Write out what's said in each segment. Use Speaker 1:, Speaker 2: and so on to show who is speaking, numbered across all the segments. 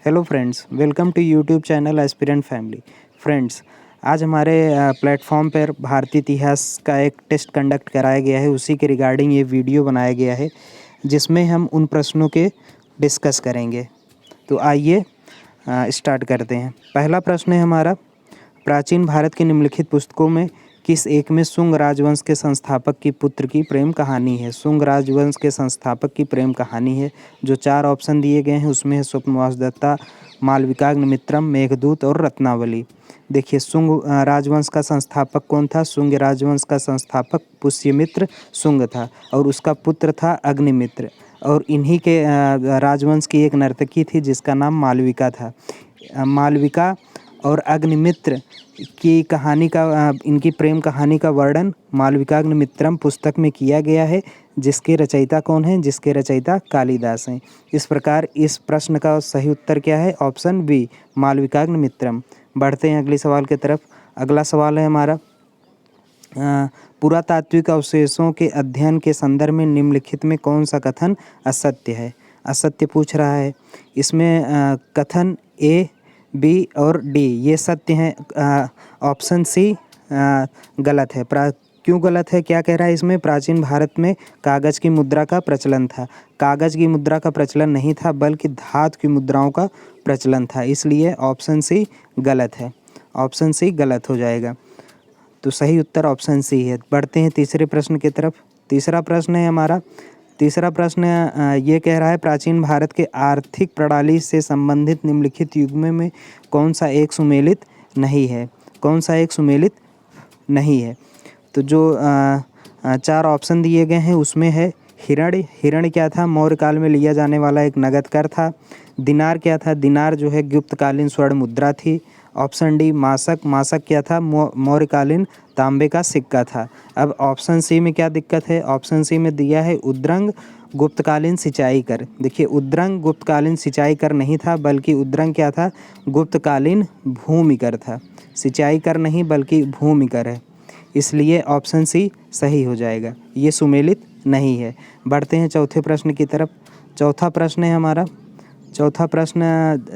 Speaker 1: Hello friends, welcome to YouTube channel aspirant family. Friends, आज हमारे platform पर भारतीय इतिहास का एक टेस्ट कंडक्ट कराया गया है। उसी के रिगार्डिंग ये वीडियो बनाया गया है जिसमें हम उन प्रश्नों के डिस्कस करेंगे। तो आइए स्टार्ट करते हैं। पहला प्रश्न है हमारा, प्राचीन भारत की निम्नलिखित पुस्तकों में किस एक में शुंग राजवंश के संस्थापक की पुत्र की प्रेम कहानी है? शुंग राजवंश के संस्थापक की प्रेम कहानी है। जो चार ऑप्शन दिए गए हैं उसमें है स्वप्नवासदत्ता, मालविकाग्निमित्रम, मेघदूत और रत्नावली। देखिए, शुंग राजवंश का संस्थापक कौन था? शुंग राजवंश का संस्थापक पुष्यमित्र शुंग था और उसका पुत्र था अग्निमित्र। और इन्हीं के राजवंश की एक नर्तकी थी जिसका नाम मालविका था। मालविका और अग्निमित्र की कहानी का इनकी प्रेम कहानी का वर्णन मालविकाग्निमित्रम पुस्तक में किया गया है, जिसके रचयिता कौन हैं? जिसके रचयिता कालिदास हैं। इस प्रकार इस प्रश्न का सही उत्तर क्या है? Option B, Malavikagnimitram. बढ़ते हैं अगले सवाल की तरफ। अगला सवाल है हमारा, पुरातात्विक अवशेषों के अध्ययन के संदर्भ में निम्नलिखित में कौन सा कथन असत्य है? असत्य पूछ रहा है। इसमें कथन ए, बी और डी ये सत्य हैं। ऑप्शन सी गलत है। क्यों गलत है? क्या कह रहा है इसमें? प्राचीन भारत में कागज़ की मुद्रा का प्रचलन था। कागज़ की मुद्रा का प्रचलन नहीं था बल्कि धातु की मुद्राओं का प्रचलन था, इसलिए ऑप्शन सी गलत है। ऑप्शन सी गलत हो जाएगा। तो सही उत्तर ऑप्शन सी है। बढ़ते हैं तीसरे प्रश्न की तरफ। तीसरा प्रश्न है हमारा, तीसरा प्रश्न ये कह रहा है, प्राचीन भारत के आर्थिक प्रणाली से संबंधित निम्नलिखित युग्म में कौन सा एक सुमेलित नहीं है? कौन सा एक सुमेलित नहीं है? तो जो चार ऑप्शन दिए गए हैं उसमें है हिरण्य। हिरण्य क्या था? मौर्य काल में लिया जाने वाला एक नगद कर था। दिनार क्या था? दिनार जो है गुप्तकालीन स्वर्ण मुद्रा थी। Option D mask. मासक क्या था? मौर्यकालीन तांबे का सिक्का था। अब ऑप्शन सी में क्या दिक्कत है? ऑप्शन सी में दिया है उद्रंग गुप्तकालीन सिंचाई कर। देखिए, उद्रंग गुप्तकालीन सिंचाई कर नहीं था बल्कि उद्रंग क्या था? गुप्तकालीन भूमि कर था। सिंचाई कर नहीं बल्कि भूमि कर है, इसलिए ऑप्शन सी सही हो जाएगा। ये सुमेलित नहीं है। बढ़ते हैं चौथे प्रश्न की तरफ। चौथा प्रश्न है हमारा, चौथा प्रश्न,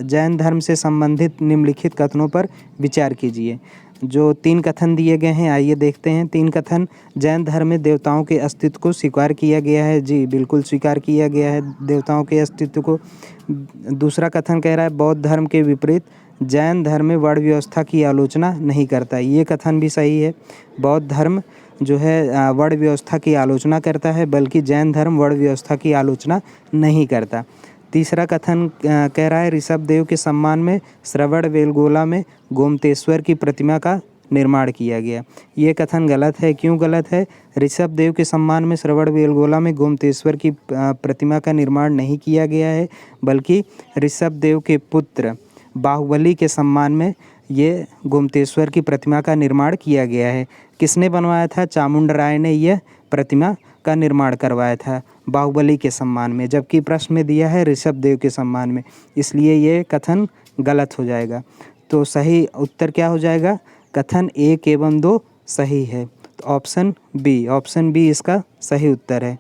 Speaker 1: जैन धर्म से संबंधित निम्नलिखित कथनों पर विचार कीजिए। जो तीन कथन दिए गए हैं आइए देखते हैं। तीन कथन, जैन धर्म में देवताओं के अस्तित्व को स्वीकार किया गया है। जी बिल्कुल स्वीकार किया गया है देवताओं के अस्तित्व को। दूसरा कथन कह रहा है बौद्ध धर्म के विपरीत जैन धर्म में वर्ण व्यवस्था की आलोचना नहीं करता। ये कथन भी सही है। बौद्ध धर्म जो है वर्ण व्यवस्था की आलोचना करता है, बल्कि जैन धर्म वर्ण व्यवस्था की आलोचना नहीं करता। तीसरा कथन कह रहा है ऋषभ देव के सम्मान में श्रवणबेलगोला में गोमतेश्वर की प्रतिमा का निर्माण किया गया। ये कथन गलत है। क्यों गलत है? ऋषभ देव के सम्मान में श्रवणबेलगोला में गोमतेश्वर की प्रतिमा का निर्माण नहीं किया गया है, बल्कि ऋषभ देव के पुत्र बाहुबली के सम्मान में ये गोमतेश्वर की प्रतिमा का निर्माण किया गया है। किसने बनवाया था? चामुंडराय ने यह प्रतिमा का निर्माण करवाया था बाहुबली के सम्मान में, जबकि प्रश्न में दिया है ऋषभ देव के सम्मान में, इसलिए ये कथन गलत हो जाएगा। तो सही उत्तर क्या हो जाएगा? कथन 1 एवं 2 सही है। तो ऑप्शन बी, ऑप्शन बी इसका सही उत्तर है।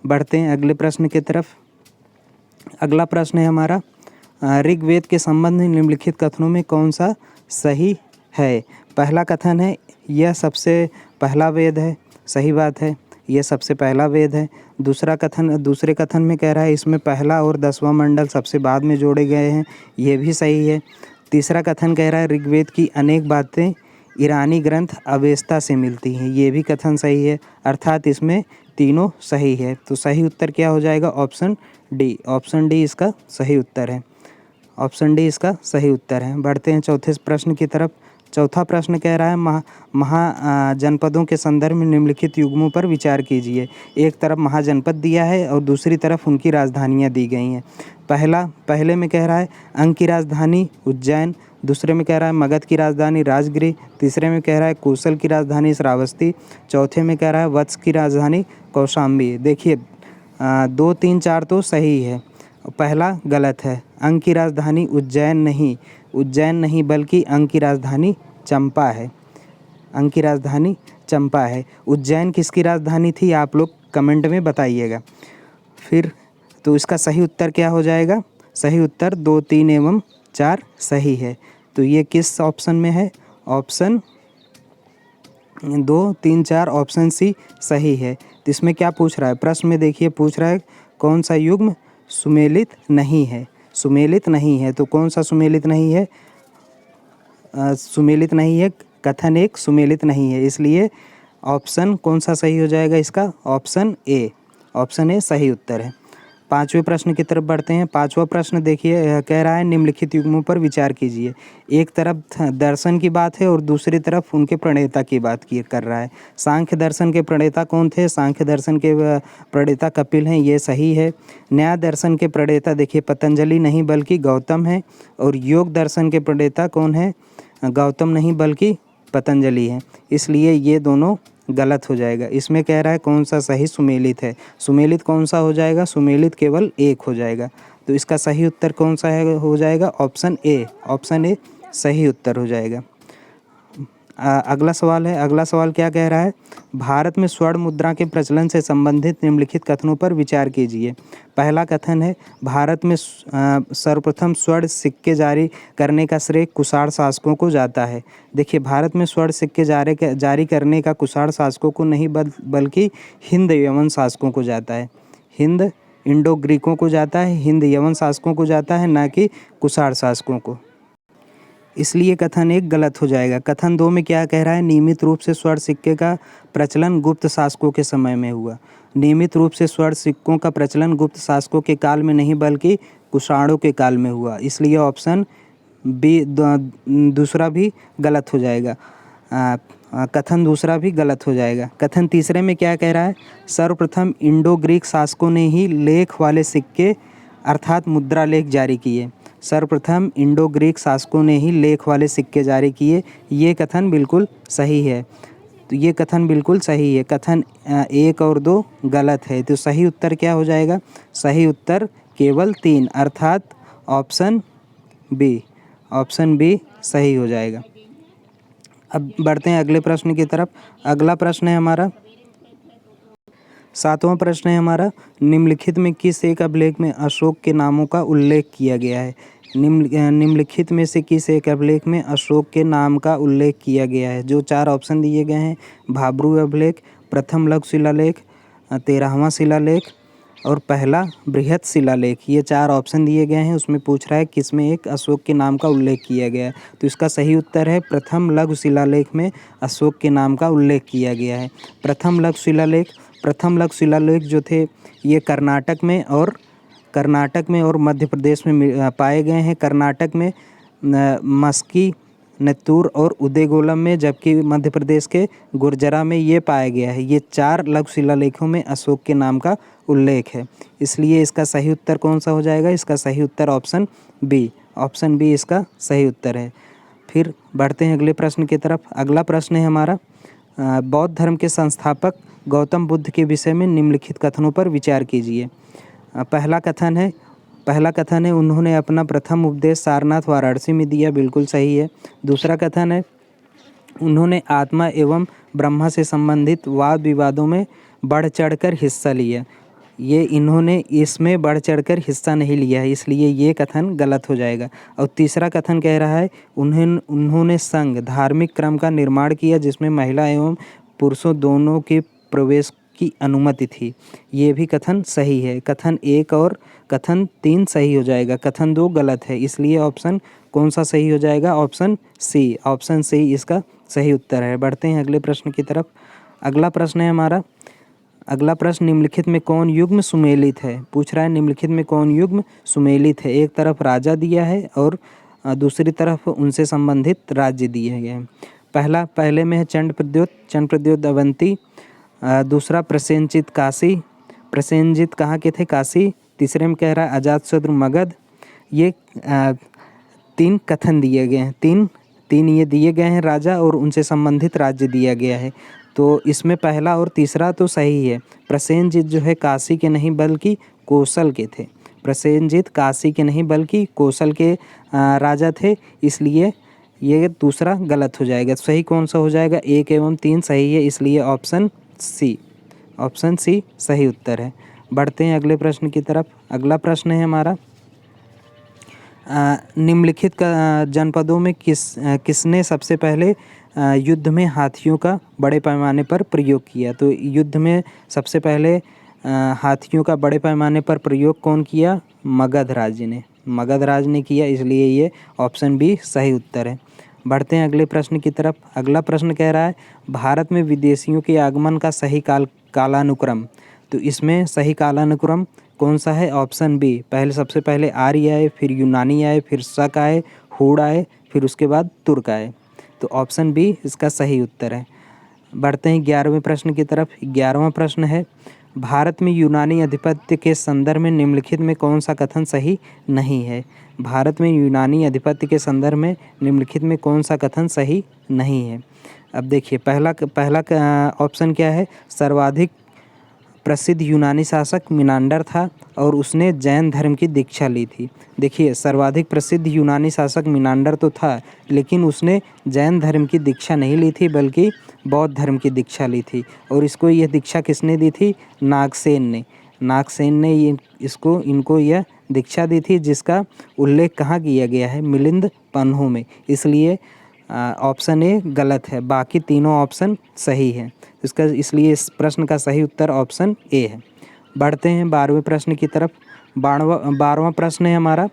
Speaker 1: बढ़ते हैं अगले प्रश्न की तरफ। अगला प्रश्न है हमारा, ऋग्वेद के संबंध में निम्नलिखित कथनों में कौन सा सही है? पहला कथन है यह सबसे पहला वेद है। सही बात है, यह सबसे पहला वेद है। दूसरे कथन में कह रहा है इसमें पहला और 10वां मंडल सबसे बाद में जोड़े गए हैं। यह भी सही है। तीसरा कथन कह रहा है ऋग्वेद की अनेक बातें ईरानी ग्रंथ अवेस्ता से मिलती हैं। ये भी कथन सही है, अर्थात इसमें तीनों सही है। तो सही उत्तर क्या हो जाएगा? Option D. ऑप्शन डी इसका सही उत्तर है। ऑप्शन डी इसका सही उत्तर है। बढ़ते हैं चौथे प्रश्न की तरफ। चौथा प्रश्न कह रहा है महाजनपदों के संदर्भ में निम्नलिखित युग्मों पर विचार कीजिए। एक तरफ महाजनपद दिया है और दूसरी तरफ उनकी राजधानियाँ दी गई हैं। पहले में कह रहा है अंग की राजधानी उज्जैन, दूसरे में कह रहा है मगध की राजधानी राजगिरी, तीसरे में कह रहा है कौशल की राजधानी श्रावस्ती, चौथे में कह रहा है वत्स की राजधानी कौशाम्बी। देखिए 2, 3, 4 तो सही है, पहला गलत है। अंग की राजधानी उज्जैन नहीं बल्कि अंग की राजधानी चंपा है। अंग की राजधानी चंपा है। उज्जैन किसकी राजधानी थी? आप लोग कमेंट में बताइएगा। फिर तो इसका सही उत्तर क्या हो जाएगा? सही उत्तर 2, 3 एवं 4 सही है। तो ये किस ऑप्शन में है? ऑप्शन 2, 3, 4 ऑप्शन सी सही है। तो इसमें क्या पूछ रहा है? प्रश्न में देखिए पूछ रहा है कौन सा युग्म सुमेलित नहीं है? सुमेलित नहीं है, तो कौन सा सुमेलित नहीं है? सुमेलित नहीं है, कथन एक सुमेलित नहीं है, इसलिए ऑप्शन कौन सा सही हो जाएगा इसका? Option A. ऑप्शन ए सही उत्तर है। 5वें प्रश्न की तरफ बढ़ते हैं। 5वां प्रश्न देखिए कह रहा है निम्नलिखित युग्मों पर विचार कीजिए। एक तरफ दर्शन की बात है और दूसरी तरफ उनके प्रणेता की बात की कर रहा है। सांख्य दर्शन के प्रणेता कौन थे? सांख्य दर्शन के प्रणेता कपिल हैं, ये सही है। न्याय दर्शन के प्रणेता देखिए पतंजलि नहीं बल्कि गौतम है। और योग दर्शन के प्रणेता कौन है? गौतम नहीं बल्कि पतंजलि है, इसलिए ये दोनों गलत हो जाएगा। इसमें कह रहा है कौन सा सही सुमेलित है? सुमेलित कौन सा हो जाएगा? सुमेलित केवल एक हो जाएगा। तो इसका सही उत्तर कौन सा है? हो जाएगा ऑप्शन ए। ऑप्शन ए सही उत्तर हो जाएगा। अगला सवाल है। अगला सवाल क्या कह रहा है? भारत में स्वर्ण मुद्रा के प्रचलन से संबंधित निम्नलिखित कथनों पर विचार कीजिए। पहला कथन है भारत में सर्वप्रथम स्वर्ण सिक्के जारी करने का श्रेय कुषाण शासकों को जाता है। देखिए भारत में स्वर्ण सिक्के जारी करने का कुषाण शासकों को नहीं बल्कि हिंद यवन शासकों को जाता है। हिंद इंडो ग्रीकों को जाता है, हिंद यवन शासकों को जाता है, ना कि कुषाण शासकों को। इसलिए कथन एक गलत हो जाएगा। कथन 2 में क्या कह रहा है? नियमित रूप से स्वर्ण सिक्के का प्रचलन गुप्त शासकों के समय में हुआ। नियमित रूप से स्वर्ण सिक्कों का प्रचलन गुप्त शासकों के काल में नहीं बल्कि कुषाणों के काल में हुआ, इसलिए ऑप्शन बी दूसरा भी गलत हो जाएगा। कथन दूसरा भी गलत हो जाएगा। कथन तीसरे में क्या कह रहा है? सर्वप्रथम इंडो ग्रीक शासकों ने ही लेख वाले सिक्के अर्थात मुद्रा लेख जारी किए। सर्वप्रथम इंडो ग्रीक शासकों ने ही लेख वाले सिक्के जारी किए। ये कथन बिल्कुल सही है। तो ये कथन बिल्कुल सही है। कथन 1 और 2 गलत है। तो सही उत्तर क्या हो जाएगा? सही उत्तर केवल 3 अर्थात ऑप्शन बी। ऑप्शन बी सही हो जाएगा। अब बढ़ते हैं अगले प्रश्न की तरफ। अगला प्रश्न है हमारा 7वां प्रश्न है हमारा, निम्नलिखित में किस एक अभिलेख में अशोक के नामों का उल्लेख किया गया है? निम्नलिखित में से किस एक अभिलेख में अशोक के नाम का उल्लेख किया गया है? जो 4 ऑप्शन दिए गए हैं, भाब्रू अभिलेख, प्रथम लघु शिलालेख, 13वां शिलालेख और पहला बृहत शिलालेख, ये 4 ऑप्शन दिए गए हैं। उसमें पूछ रहा है किसमें एक अशोक के नाम का उल्लेख किया गया है? तो इसका सही उत्तर है प्रथम लघु शिलालेख में अशोक के नाम का उल्लेख किया गया है। प्रथम लघु शिलालेख जो थे ये कर्नाटक में और मध्य प्रदेश में पाए गए हैं। कर्नाटक में मस्की, नेत्तूर और उदयगोलम में, जबकि मध्य प्रदेश के गुर्जरा में ये पाया गया है। ये 4 लघु शिलालेखों में अशोक के नाम का उल्लेख है, इसलिए इसका सही उत्तर कौन सा हो जाएगा? इसका सही उत्तर ऑप्शन बी। ऑप्शन बी इसका सही उत्तर है। फिर बढ़ते हैं अगले प्रश्न की तरफ। अगला प्रश्न है हमारा, बौद्ध धर्म के संस्थापक गौतम बुद्ध के विषय में निम्नलिखित कथनों पर विचार कीजिए। पहला कथन है उन्होंने अपना प्रथम उपदेश सारनाथ वाराणसी में दिया, बिल्कुल सही है। दूसरा कथन है उन्होंने आत्मा एवं ब्रह्मा से संबंधित वाद विवादों में बढ़ चढ़कर हिस्सा लिया। ये इन्होंने इसमें बढ़ चढ़कर हिस्सा नहीं लिया है, इसलिए ये कथन गलत हो जाएगा। और तीसरा कथन कह रहा है उन्होंने संघ धार्मिक क्रम का निर्माण किया जिसमें महिला एवं पुरुषों दोनों के प्रवेश की अनुमति थी। ये भी कथन सही है। कथन 1 और कथन 3 सही हो जाएगा। कथन 2 गलत है, इसलिए ऑप्शन कौन सा सही हो जाएगा? Option C. ऑप्शन सी इसका सही उत्तर है। बढ़ते हैं अगले प्रश्न की तरफ। अगला प्रश्न है हमारा, अगला प्रश्न निम्नलिखित में कौन युग्म सुमेलित है? पूछ रहा है निम्नलिखित में कौन युग्म सुमेलित है? एक तरफ राजा दिया है और दूसरी तरफ उनसे संबंधित राज्य दिए गए हैं। पहले में है चंड प्रद्योत अवंती, दूसरा प्रसेनजित काशी, प्रसेनजित कहाँ के थे? काशी। तीसरे में कह रहा है अजातशत्रु मगध। ये 3 कथन दिए गए हैं। तीन ये दिए गए हैं राजा और उनसे संबंधित राज्य दिया गया है। तो इसमें पहला और तीसरा तो सही है। प्रसेनजित जो है काशी के नहीं बल्कि कौशल के थे। प्रसेनजित काशी के नहीं बल्कि कौशल के राजा थे, इसलिए ये दूसरा गलत हो जाएगा। सही कौन सा हो जाएगा? 1 एवं 3 सही है, इसलिए ऑप्शन सी। ऑप्शन सी सही उत्तर है। बढ़ते हैं अगले प्रश्न की तरफ। अगला प्रश्न है हमारा, निम्नलिखित जनपदों में किसने सबसे पहले युद्ध में हाथियों का बड़े पैमाने पर प्रयोग किया? तो युद्ध में सबसे पहले हाथियों का बड़े पैमाने पर प्रयोग कौन किया? मगध राज्य ने। मगध राज्य ने किया, इसलिए ये ऑप्शन बी सही उत्तर है। बढ़ते हैं अगले प्रश्न की तरफ। अगला प्रश्न कह रहा है भारत में विदेशियों के आगमन का सही कालानुक्रम। तो इसमें सही कालानुक्रम कौन सा है? ऑप्शन बी, सबसे पहले आर्य आए, फिर यूनानी आए, फिर शक आए, हूण आए, फिर उसके बाद तुर्क आए। तो ऑप्शन बी इसका सही उत्तर है। बढ़ते हैं 11वें प्रश्न की तरफ। 11वां प्रश्न है भारत में यूनानी आधिपत्य के संदर्भ में निम्नलिखित में कौन सा कथन सही नहीं है? भारत में यूनानी आधिपत्य के संदर्भ में निम्नलिखित में कौन सा कथन सही नहीं है? अब देखिए पहला ऑप्शन क्या है? सर्वाधिक प्रसिद्ध यूनानी शासक मिनांडर था और उसने जैन धर्म की दीक्षा ली थी। देखिए सर्वाधिक प्रसिद्ध यूनानी शासक मिनांडर तो था, लेकिन उसने जैन धर्म की दीक्षा नहीं ली थी बल्कि बौद्ध धर्म की दीक्षा ली थी। और इसको यह दीक्षा किसने दी थी? नागसेन ने। नागसेन ने इनको यह दीक्षा दी थी, जिसका उल्लेख कहाँ किया गया है? मिलिंद पन्हों में। इसलिए ऑप्शन ए गलत है, बाकी तीनों ऑप्शन सही है। इसलिए इस प्रश्न का सही उत्तर ऑप्शन ए है। बढ़ते हैं 12वें प्रश्न की तरफ। 12वां प्रश्न है हमारा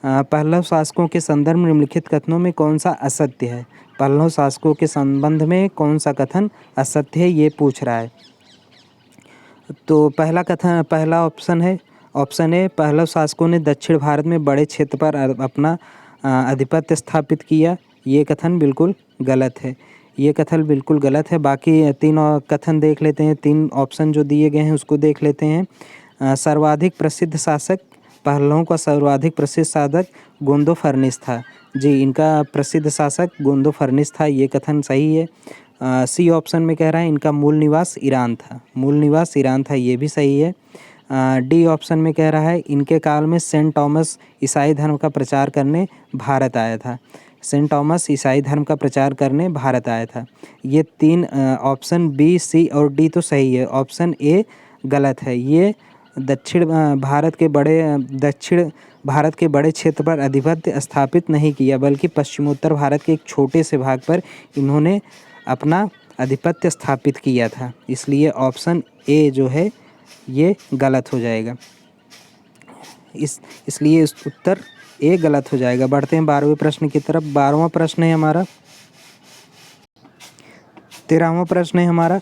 Speaker 1: पल्लव शासकों के संदर्भ में निम्नलिखित कथनों में कौन सा असत्य है? पल्लव शासकों के संबंध में कौन सा कथन असत्य है, ये पूछ रहा है। तो पहला ऑप्शन ए पल्लव शासकों ने दक्षिण भारत में बड़े क्षेत्र पर अपना आधिपत्य स्थापित किया। ये कथन बिल्कुल गलत है। ये कथन बिल्कुल गलत है। बाकी तीन कथन देख लेते हैं। 3 ऑप्शन जो दिए गए हैं उसको देख लेते हैं। सर्वाधिक प्रसिद्ध शासक, पल्लवों का सर्वाधिक प्रसिद्ध शासक गोंदोफर्निस था। जी, इनका प्रसिद्ध शासक गोंदोफर्निस था, ये कथन सही है। सी ऑप्शन में कह रहा है इनका मूल निवास ईरान था, ये भी सही है। डी ऑप्शन में कह रहा है इनके काल में सेंट थॉमस ईसाई धर्म का प्रचार करने भारत आया था। सेंट थॉमस ईसाई धर्म का प्रचार करने भारत आया था। ये 3 ऑप्शन बी, सी और डी तो सही है। ऑप्शन ए गलत है। ये दक्षिण भारत के बड़े क्षेत्र पर आधिपत्य स्थापित नहीं किया, बल्कि पश्चिमोत्तर भारत के एक छोटे से भाग पर इन्होंने अपना आधिपत्य स्थापित किया था। इसलिए ऑप्शन ए जो है ये गलत हो जाएगा। इसलिए इस उत्तर ए गलत हो जाएगा। बढ़ते हैं 12वें प्रश्न की तरफ। 12वां प्रश्न है हमारा 13वां प्रश्न है हमारा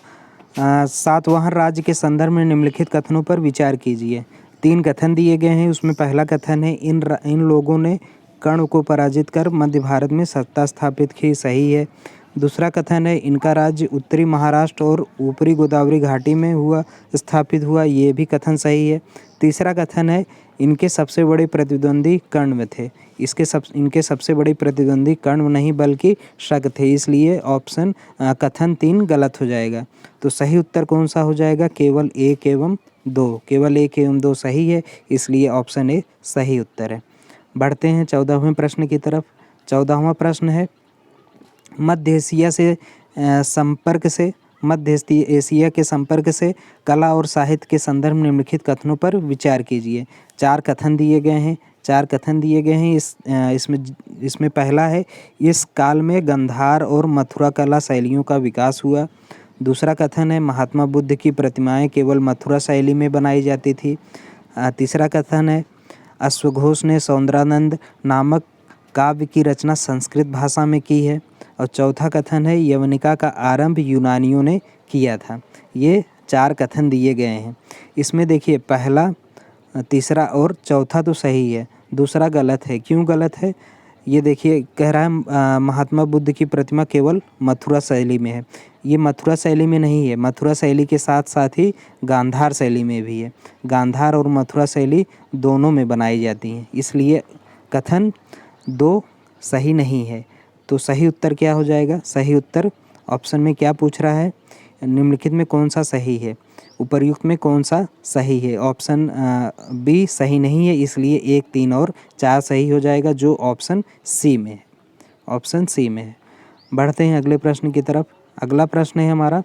Speaker 1: सातवाहन राज्य के संदर्भ में निम्नलिखित कथनों पर विचार कीजिए। 3 कथन दिए गए हैं। उसमें पहला कथन है इन लोगों ने कर्ण को पराजित कर मध्य भारत में सत्ता स्थापित की, सही है। दूसरा कथन है इनका राज्य उत्तरी महाराष्ट्र और ऊपरी गोदावरी घाटी में स्थापित हुआ, ये भी कथन सही है। तीसरा कथन है इनके सबसे बड़े प्रतिद्वंदी कर्ण में थे। इनके सबसे बड़े प्रतिद्वंदी कर्ण नहीं बल्कि शक थे, इसलिए कथन 3 गलत हो जाएगा। तो सही उत्तर कौन सा हो जाएगा? केवल 1 एवं 2 सही है, इसलिए ऑप्शन ए सही उत्तर है। बढ़ते हैं 14वें प्रश्न की तरफ। 14वां प्रश्न है मध्य एशिया के संपर्क से कला और साहित्य के संदर्भ में निम्नलिखित कथनों पर विचार कीजिए। 4 कथन दिए गए हैं। इसमें पहला है इस काल में गंधार और मथुरा कला शैलियों का विकास हुआ। दूसरा कथन है महात्मा बुद्ध की प्रतिमाएं केवल मथुरा शैली में बनाई जाती थी। तीसरा कथन है अश्वघोष ने सौंदरानंद नामक काव्य की रचना संस्कृत भाषा में की है। और चौथा कथन है यवनिका का आरंभ यूनानियों ने किया था। ये 4 कथन दिए गए हैं। इसमें देखिए पहला, तीसरा और चौथा तो सही है, दूसरा गलत है। क्यों गलत है? ये देखिए कह रहा है महात्मा बुद्ध की प्रतिमा केवल मथुरा शैली में है। ये मथुरा शैली में नहीं है, मथुरा शैली के साथ साथ ही गांधार शैली में भी है। गांधार और मथुरा शैली दोनों में बनाई जाती हैं, इसलिए कथन 2 सही नहीं है। तो सही उत्तर क्या हो जाएगा? सही उत्तर ऑप्शन में क्या पूछ रहा है? निम्नलिखित में कौन सा सही है? उपर्युक्त में कौन सा सही है? ऑप्शन बी सही नहीं है, इसलिए 1, 3 और 4 सही हो जाएगा, जो ऑप्शन सी में है। बढ़ते हैं अगले प्रश्न की तरफ। अगला प्रश्न है हमारा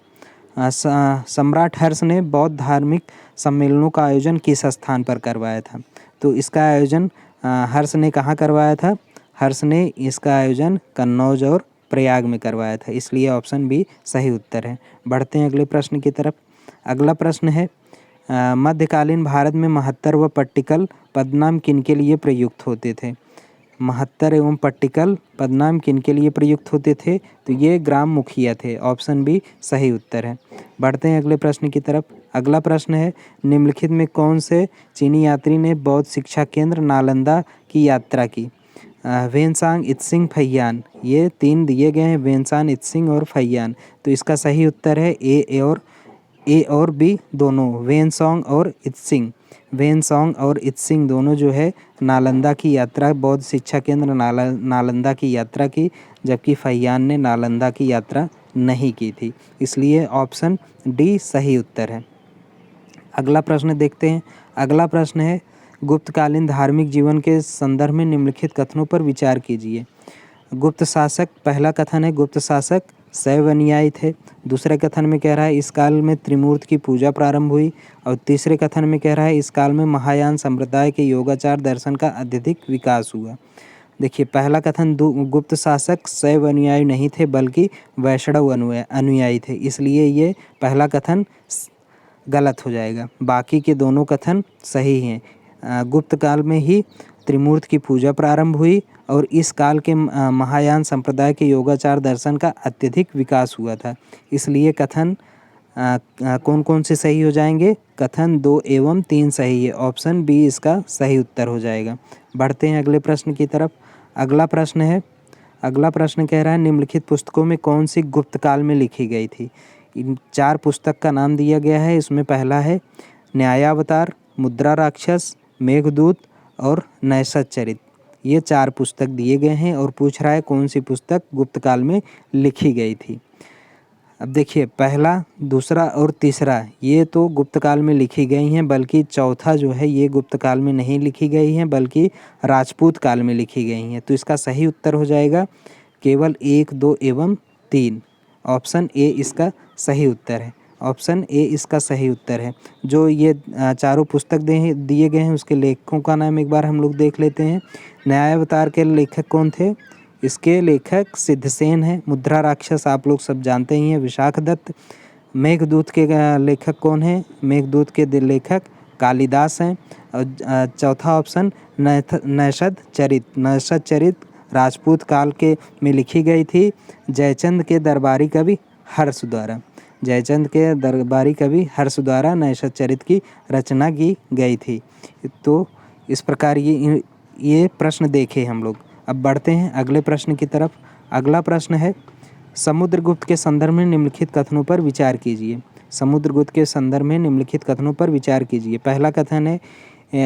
Speaker 1: सम्राट हर्ष ने बौद्ध धार्मिक सम्मेलनों का आयोजन किस स्थान पर करवाया था? तो इसका आयोजन हर्ष ने कहाँ करवाया था? हर्ष ने इसका आयोजन कन्नौज और प्रयाग में करवाया था, इसलिए ऑप्शन बी सही उत्तर है। बढ़ते हैं अगले प्रश्न की तरफ। अगला प्रश्न है मध्यकालीन भारत में महत्तर व पट्टिकल पदनाम किनके लिए प्रयुक्त होते थे? महत्तर एवं पट्टिकल पदनाम किनके लिए प्रयुक्त होते थे? तो ये ग्राम मुखिया थे। ऑप्शन बी सही उत्तर है। बढ़ते हैं अगले प्रश्न की तरफ। अगला प्रश्न है निम्नलिखित में कौन से चीनी यात्री ने बौद्ध शिक्षा केंद्र नालंदा की यात्रा की? वेनसांग, इत्सिंग, फैयान, ये 3 दिए गए हैं, वेनसांग, इत्सिंग और फैयान। तो इसका सही उत्तर है ए और बी दोनों, वेनसोंग और इत्सिंग। वेनसोंग और इत्सिंग दोनों जो है नालंदा की यात्रा, बौद्ध शिक्षा केंद्र नालंदा की यात्रा की, जबकि फैयान ने नालंदा की यात्रा नहीं की थी, इसलिए ऑप्शन डी सही उत्तर है। अगला प्रश्न देखते हैं। अगला प्रश्न है गुप्तकालीन धार्मिक जीवन के संदर्भ में निम्नलिखित कथनों पर विचार कीजिए। गुप्त शासक, पहला कथन है गुप्त शासक शैव अनुयायी थे। दूसरे कथन में कह रहा है इस काल में त्रिमूर्त की पूजा प्रारंभ हुई। और तीसरे कथन में कह रहा है इस काल में महायान संप्रदाय के योगाचार दर्शन का अत्यधिक विकास हुआ। देखिए, पहला कथन गुप्त शासक शैव अनुयायी नहीं थे बल्कि वैष्णव अनुयायी थे, इसलिए ये पहला कथन गलत हो जाएगा। बाकी के दोनों कथन सही हैं। गुप्त काल में ही त्रिमूर्त की पूजा प्रारंभ हुई और इस काल के महायान संप्रदाय के योगाचार दर्शन का अत्यधिक विकास हुआ था, इसलिए कथन कौन कौन से सही हो जाएंगे? कथन 2 एवं 3 सही है। ऑप्शन बी इसका सही उत्तर हो जाएगा। बढ़ते हैं अगले प्रश्न की तरफ। अगला प्रश्न कह रहा है निम्नलिखित पुस्तकों में कौन सी गुप्त काल में लिखी गई थी? इन 4 पुस्तक का नाम दिया गया है। इसमें पहला है न्यायावतार, मुद्रा राक्षस, मेघदूत और नैषध चरित। ये 4 पुस्तक दिए गए हैं और पूछ रहा है कौन सी पुस्तक गुप्त काल में लिखी गई थी। अब देखिए, पहला, दूसरा और तीसरा ये तो गुप्त काल में लिखी गई हैं, बल्कि चौथा जो है ये गुप्त काल में नहीं लिखी गई हैं बल्कि राजपूत काल में लिखी गई हैं। तो इसका सही उत्तर हो जाएगा केवल 1, 2 एवं 3। ऑप्शन ए इसका सही उत्तर है। ऑप्शन ए इसका सही उत्तर है। जो ये चारों पुस्तक दिए गए हैं उसके लेखकों का नाम एक बार हम लोग देख लेते हैं। न्यायावतार के लेखक कौन थे? इसके लेखक सिद्धसेन हैं। मुद्रा राक्षस आप लोग सब जानते ही हैं, विशाख दत्त। मेघदूत के लेखक कौन हैं? मेघदूत के लेखक कालिदास हैं। और चौथा ऑप्शन नैषध चरित राजपूत काल के में लिखी गई थी जयचंद के दरबारी कवि हर्ष द्वारा। जयचंद के दरबारी कवि हर्ष द्वारा नैषध चरित की रचना की गई थी। तो इस प्रकार ये प्रश्न देखे हम लोग। अब बढ़ते हैं अगले प्रश्न की तरफ। अगला प्रश्न है समुद्रगुप्त के संदर्भ में निम्नलिखित कथनों पर विचार कीजिए। समुद्रगुप्त के संदर्भ में निम्नलिखित कथनों पर विचार कीजिए। पहला कथन है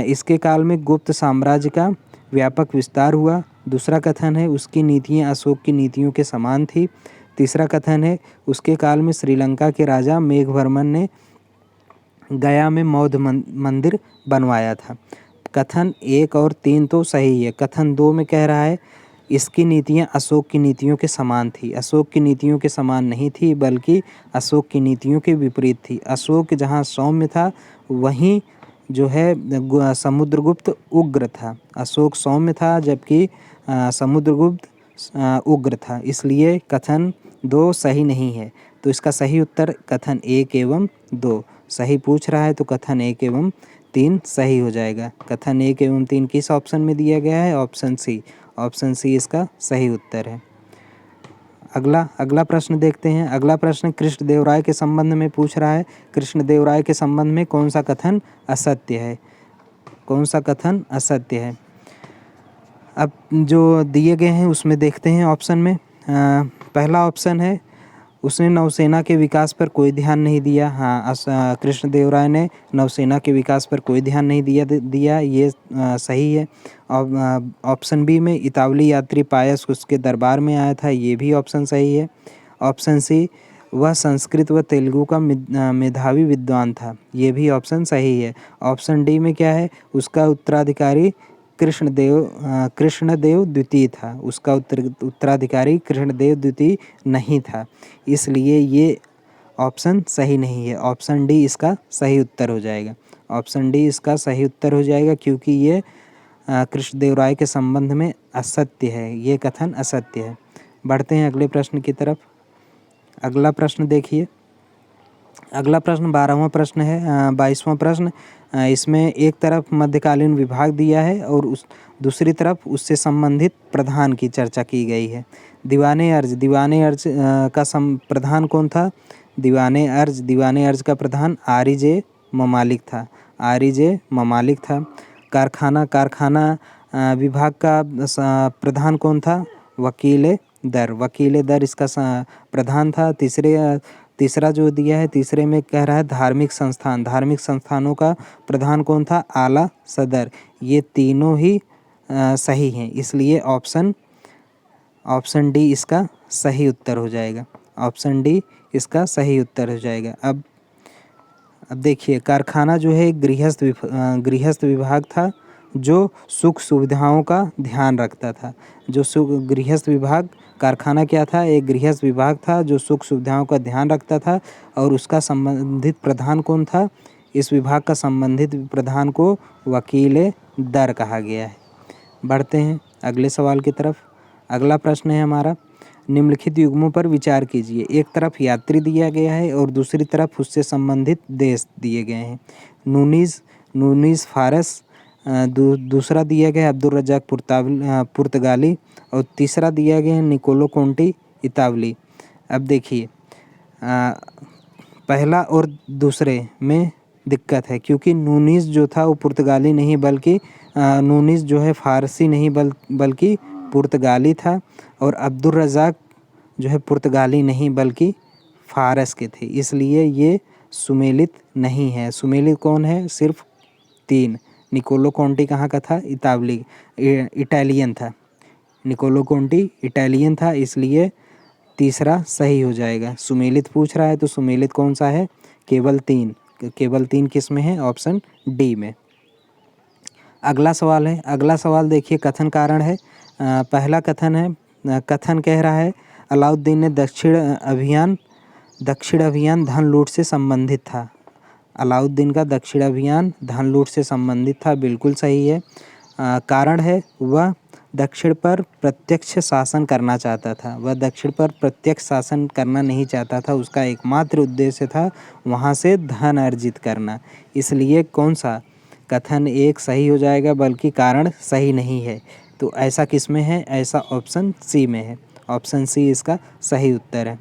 Speaker 1: इसके काल में गुप्त साम्राज्य का व्यापक विस्तार हुआ। दूसरा कथन है उसकी नीतियाँ अशोक की नीतियों के समान थी। तीसरा कथन है उसके काल में श्रीलंका के राजा मेघवर्मन ने गया में बौद्ध मंदिर बनवाया था। कथन 1 और 3 तो सही है। कथन 2 में कह रहा है इसकी नीतियाँ अशोक की नीतियों के समान थी। अशोक की नीतियों के समान नहीं थी बल्कि अशोक की नीतियों के विपरीत थी। अशोक जहाँ सौम्य था वहीं जो है समुद्रगुप्त उग्र था। अशोक सौम्य था जबकि समुद्रगुप्त उग्र था, इसलिए कथन 2 सही नहीं है। तो इसका सही उत्तर कथन 1 एवं 2 सही पूछ रहा है, तो कथन 1 एवं 3 सही हो जाएगा। कथन 1 एवं 3 किस ऑप्शन में दिया गया है? Option C. ऑप्शन सी इसका सही उत्तर है। अगला प्रश्न देखते हैं। अगला प्रश्न कृष्णदेवराय के संबंध में पूछ रहा है। कृष्णदेवराय के संबंध में कौन सा कथन असत्य है? कौन सा कथन असत्य है? अब जो दिए गए हैं उसमें देखते हैं ऑप्शन में। पहला ऑप्शन है उसने नौसेना के विकास पर कोई ध्यान नहीं दिया। हाँ, कृष्णदेवराय ने नौसेना के विकास पर कोई ध्यान नहीं दिया, ये सही है। ऑप्शन बी में इतावली यात्री पायस उसके दरबार में आया था, ये भी ऑप्शन सही है। ऑप्शन सी वह संस्कृत व तेलुगु का मेधावी विद्वान था, ये भी ऑप्शन सही है। ऑप्शन डी में क्या है? उसका उत्तराधिकारी कृष्णदेव द्वितीय था। उसका उत्तराधिकारी कृष्णदेव द्वितीय नहीं था, इसलिए ये ऑप्शन सही नहीं है। ऑप्शन डी इसका सही उत्तर हो जाएगा। ऑप्शन डी इसका सही उत्तर हो जाएगा क्योंकि ये कृष्णदेव राय के संबंध में असत्य है। ये कथन असत्य है। बढ़ते हैं अगले प्रश्न की तरफ। अगला प्रश्न देखिए। अगला प्रश्न 12वां प्रश्न है। 22वां प्रश्न, इसमें एक तरफ मध्यकालीन विभाग दिया है और उस दूसरी तरफ उससे संबंधित प्रधान की चर्चा की गई है। दीवाने अर्ज का प्रधान कौन था? दीवाने अर्ज का प्रधान आरिजे ममालिक था। कारखाना विभाग का प्रधान कौन था? वकील दर इसका प्रधान था। तीसरा जो दिया है, तीसरे में कह रहा है धार्मिक संस्थानों का प्रधान कौन था? आला सदर। ये तीनों ही सही हैं, इसलिए ऑप्शन डी इसका सही उत्तर हो जाएगा। ऑप्शन डी इसका सही उत्तर हो जाएगा। अब देखिए, कारखाना जो है गृहस्थ विभाग था जो सुख सुविधाओं का ध्यान रखता था। गृहस्थ विभाग, कारखाना क्या था? एक गृहस्थ विभाग था जो सुख सुविधाओं का ध्यान रखता था। और उसका संबंधित प्रधान कौन था? इस विभाग का संबंधित प्रधान को वकील दर कहा गया है। बढ़ते हैं अगले सवाल की तरफ। अगला प्रश्न है हमारा, निम्नलिखित युग्मों पर विचार कीजिए। एक तरफ यात्री दिया गया है और दूसरी तरफ उससे संबंधित देश दिए गए हैं। नूनीज फारस, दूसरा दिया गया है अब्दुल रज़ाक पुर्तगाली और तीसरा दिया गया है निकोलो कोंटी इतावली। अब देखिए, पहला और दूसरे में दिक्कत है क्योंकि नूनीज जो था वो पुर्तगाली नहीं बल्कि नूनीज जो है फारसी नहीं बल्कि पुर्तगाली था। और अब्दुल रज़ाक जो है पुर्तगाली नहीं बल्कि फारस के थे, इसलिए ये सुमेलित नहीं है। सुमेलित कौन है? सिर्फ 3। निकोलो कोंटी कहाँ का था? इटालियन था। निकोलो कोंटी इटालियन था, इसलिए तीसरा सही हो जाएगा। सुमेलित पूछ रहा है तो सुमेलित कौन सा है? केवल 3 किस में है? ऑप्शन डी में। अगला सवाल देखिए, कथन कारण है। पहला कथन कह रहा है अलाउद्दीन ने दक्षिण अभियान धन लूट से संबंधित था। अलाउद्दीन का दक्षिण अभियान धन लूट से संबंधित था, बिल्कुल सही है। कारण है वह दक्षिण पर प्रत्यक्ष शासन करना चाहता था। वह दक्षिण पर प्रत्यक्ष शासन करना नहीं चाहता था, उसका एकमात्र उद्देश्य था वहाँ से धन अर्जित करना। इसलिए कौन सा कथन एक सही हो जाएगा, बल्कि कारण सही नहीं है। तो ऐसा किस में है? ऐसा ऑप्शन सी में है। ऑप्शन सी इसका सही उत्तर है।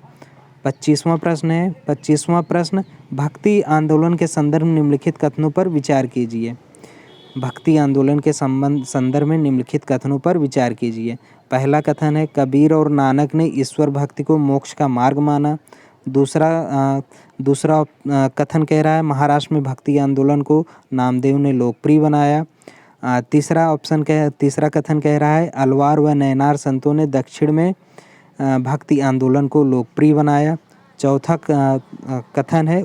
Speaker 1: 25वां प्रश्न, भक्ति आंदोलन के संदर्भ में निम्नलिखित कथनों पर विचार कीजिए। भक्ति आंदोलन के संदर्भ में निम्नलिखित कथनों पर विचार कीजिए। पहला कथन है कबीर और नानक ने ईश्वर भक्ति को मोक्ष का मार्ग माना। दूसरा कथन कह रहा है महाराष्ट्र में भक्ति आंदोलन को नामदेव ने लोकप्रिय बनाया। तीसरा कथन कह रहा है अलवार व नैनार संतों ने दक्षिण में भक्ति आंदोलन को लोकप्रिय बनाया। चौथा कथन है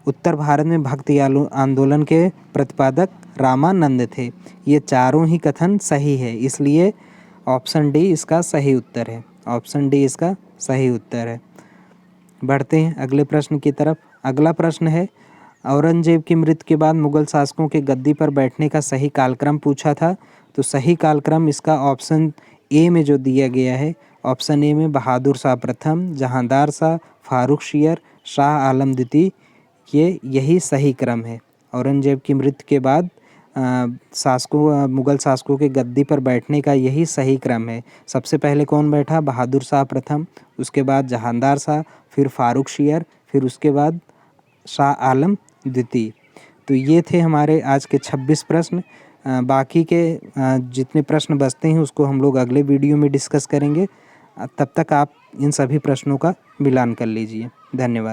Speaker 1: उत्तर भारत में भक्ति आंदोलन के प्रतिपादक रामानंद थे। ये चारों ही कथन सही है, इसलिए ऑप्शन डी इसका सही उत्तर है। ऑप्शन डी इसका सही उत्तर है। बढ़ते हैं अगले प्रश्न की तरफ। अगला प्रश्न है औरंगजेब की मृत्यु के बाद मुगल शासकों के गद्दी पर बैठने का सही कालक्रम पूछा था। तो सही कालक्रम इसका ऑप्शन ए में जो दिया गया है, ऑप्शन ए में बहादुर शाह प्रथम, जहांदार शाह, फारूक शियर, शाह आलम द्वितीय, यही सही क्रम है। औरंगजेब की मृत्यु के बाद मुगल शासकों के गद्दी पर बैठने का यही सही क्रम है। सबसे पहले कौन बैठा? बहादुर शाह प्रथम, उसके बाद जहांदार शाह, फिर फारूक शियर, फिर उसके बाद शाह आलम द्वितीय। तो ये थे हमारे आज के 26 प्रश्न। बाकी के जितने प्रश्न बचते हैं उसको हम लोग अगले वीडियो में डिस्कस करेंगे। तब तक आप इन सभी प्रश्नों का मिलान कर लीजिए। धन्यवाद।